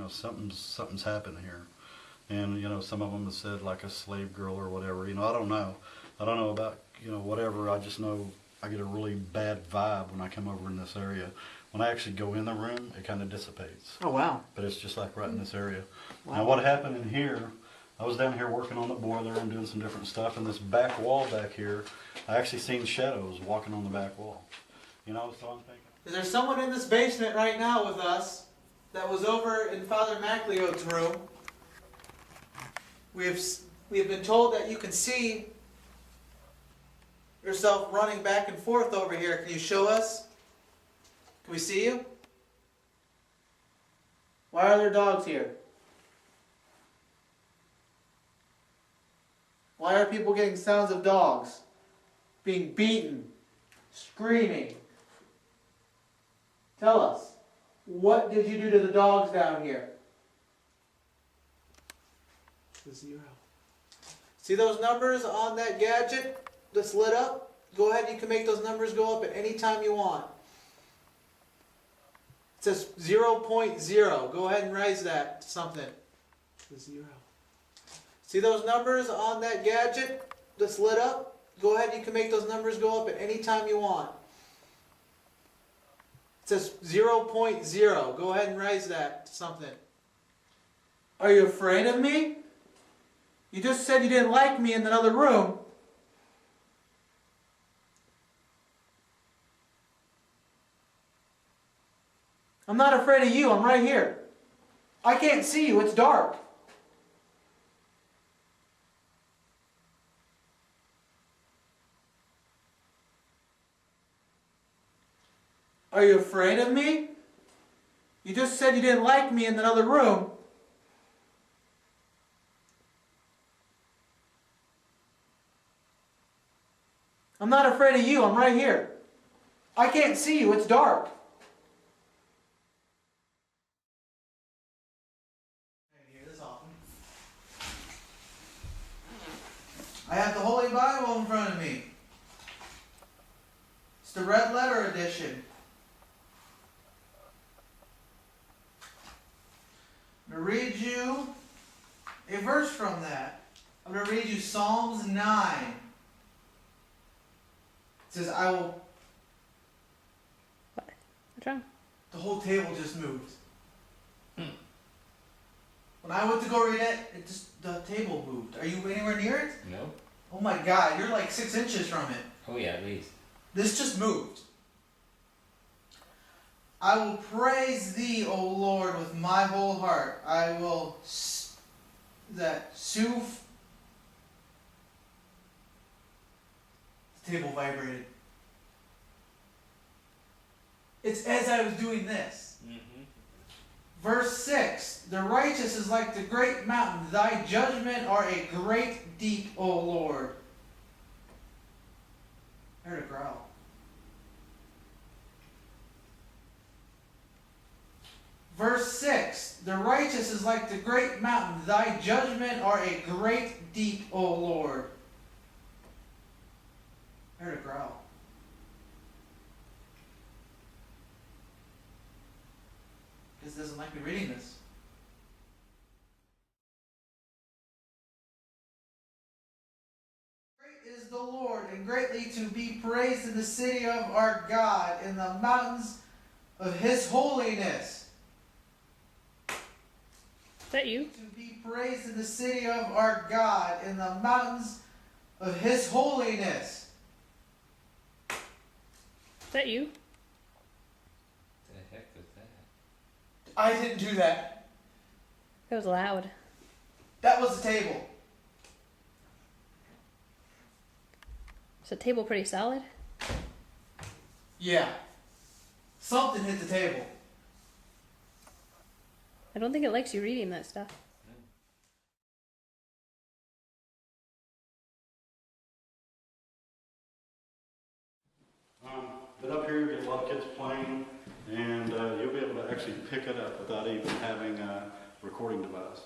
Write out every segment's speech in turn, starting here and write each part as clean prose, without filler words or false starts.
something's happened here. And, some of them have said like a slave girl or whatever, I don't know. I don't know about, whatever. I just know I get a really bad vibe when I come over in this area. When I actually go in the room, it kind of dissipates. Oh, wow. But it's just like right in this area. Wow. Now what happened in here, I was down here working on the boiler and doing some different stuff, and this back wall back here, I actually seen shadows walking on the back wall. So I'm thinking. Is there someone in this basement right now with us that was over in Father Macleod's room? We have been told that you can see yourself running back and forth over here. Can you show us? Can we see you? Why are there dogs here? Why are people getting sounds of dogs being beaten, screaming? Tell us, what did you do to the dogs down here? The 0. See those numbers on that gadget that's lit up? Go ahead, you can make those numbers go up at any time you want. It says 0.0. Go ahead and raise that to something. The 0. See those numbers on that gadget that's lit up? Go ahead, you can make those numbers go up at any time you want. It says 0.0. Go ahead and raise that to something. Are you afraid of me? You just said you didn't like me in another room. I'm not afraid of you. I'm right here. I can't see you. It's dark. Are you afraid of me? You just said you didn't like me in another room. I'm not afraid of you. I'm right here. I can't see you. It's dark. I have the Holy Bible in front of me. It's the red letter edition. I'm going to read you a verse from that. I'm going to read you Psalms 9. It says, I will... What? What's wrong? The whole table just moved. When I went to go read it, the table moved. Are you anywhere near it? No. Oh my God, you're like 6 inches from it. Oh yeah, at least. This just moved. I will praise thee, O Lord, with my whole heart. I will... The table vibrated. It's as I was doing this. Verse 6. The righteous is like the great mountain. Thy judgment are a great deep, O Lord. I heard a growl. Verse 6. The righteous is like the great mountain. Thy judgment are a great deep, O Lord. I heard a growl. Because it doesn't like me reading this. Great is the Lord, and greatly to be praised in the city of our God, in the mountains of his holiness. Is that you? To be praised in the city of our God, in the mountains of his holiness. Is that you? The heck was that? I didn't do that. It was loud. That was the table. Is the table pretty solid? Yeah. Something hit the table. I don't think it likes you reading that stuff. But up here you get a lot of kids playing, and you'll be able to actually pick it up without even having a recording device.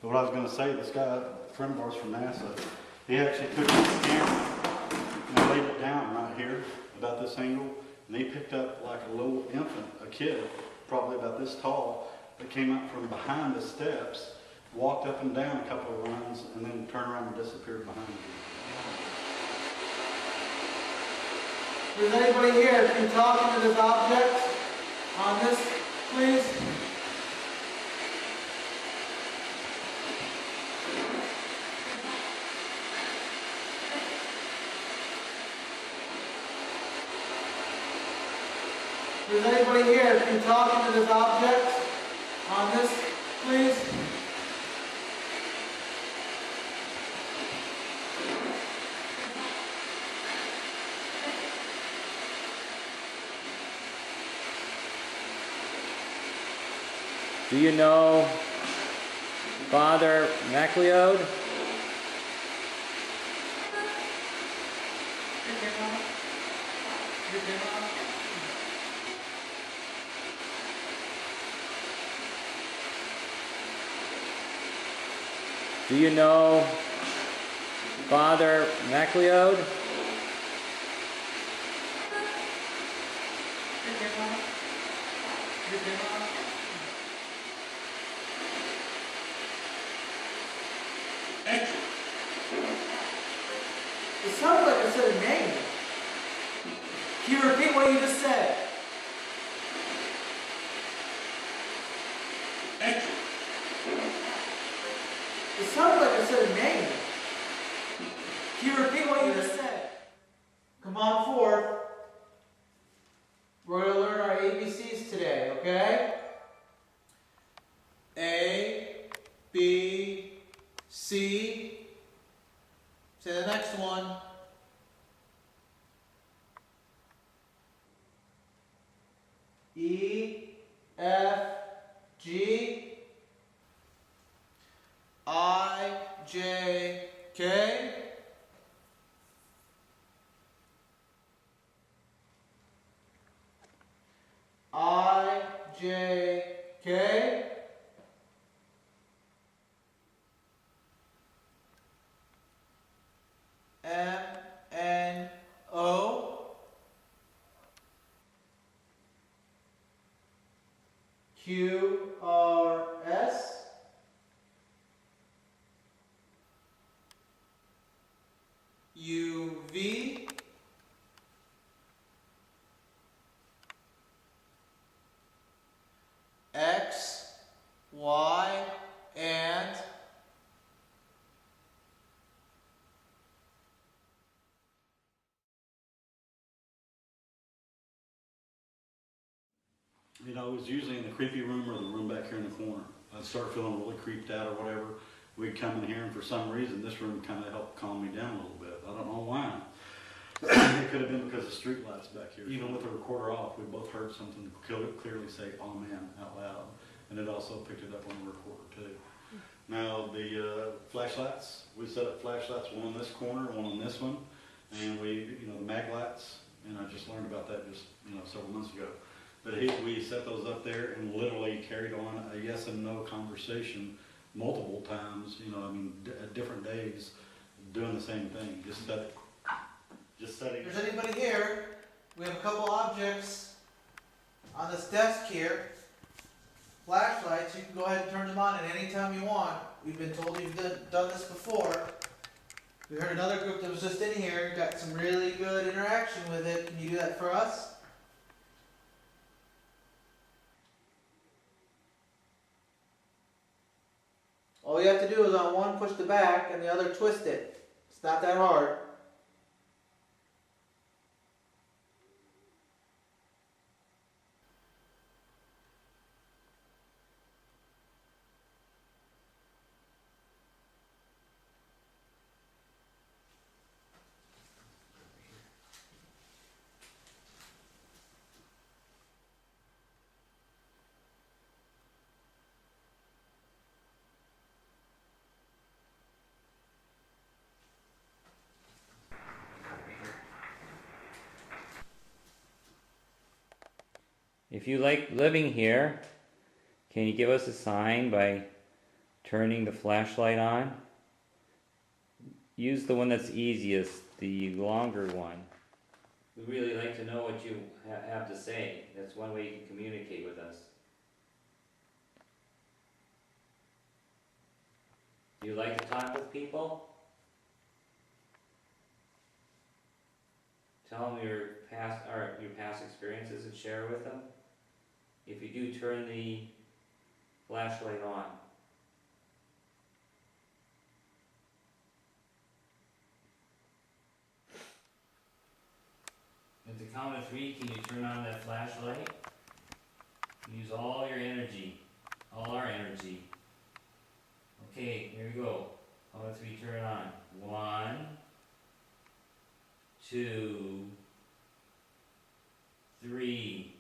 But what I was going to say, this guy, a friend of ours from NASA, he actually took his camera and laid it down right here, about this angle, and he picked up like a little infant, a kid, probably about this tall, that came up from behind the steps, walked up and down a couple of runs, and then turned around and disappeared behind it. Does anybody here can talk into this object on this, please? Does anybody here can talk into this object on this, please? Do you know Father MacLeod? Do you know Father MacLeod? It sounds like I said a name. Can you repeat what you just said? It sounds like I said a name. Can you repeat what you just said? Come on forth. We're going to learn our ABCs today, okay? A, B, C. Say the next one. E, F, G, I, J, K. I, J, K. M, N, O. Q, R, S. U, V. X, Y, and You know, it was usually in the creepy room or the room back here in the corner. I'd start feeling really creeped out or whatever. We'd come in here, and for some reason, this room kind of helped calm me down a little bit. I don't know why. It could have been because of street lights back here. Even with the recorder off, we both heard something clearly say "Amen" out loud, and it also picked it up on the recorder too. Now the flashlights, we set up flashlights, one on this corner, one on this one, and we, the mag lights, and I just learned about that just, several months ago. But we set those up there and literally carried on a yes and no conversation multiple times, at different days, doing the same thing, just setting. if there's anybody here, we have a couple objects on this desk here. Flashlights, you can go ahead and turn them on at any time you want. We've been told you've done this before. We heard another group that was just in here, got some really good interaction with it. Can you do that for us? All you have to do is on one push the back and the other twist it. It's not that hard. If you like living here, can you give us a sign by turning the flashlight on? Use the one that's easiest, the longer one. We really like to know what you have to say. That's one way you can communicate with us. Do you like to talk with people? Tell them your past experiences and share with them. If you do, turn the flashlight on. At the count of 3, can you turn on that flashlight? Use all your energy, all our energy. Okay, here we go. Count of 3, turn it on. 1, 2, 3.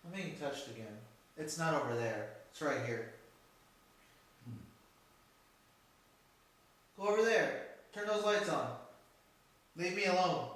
I'm being touched again. It's not over there. It's right here. Go over there. Turn those lights on. Leave me alone.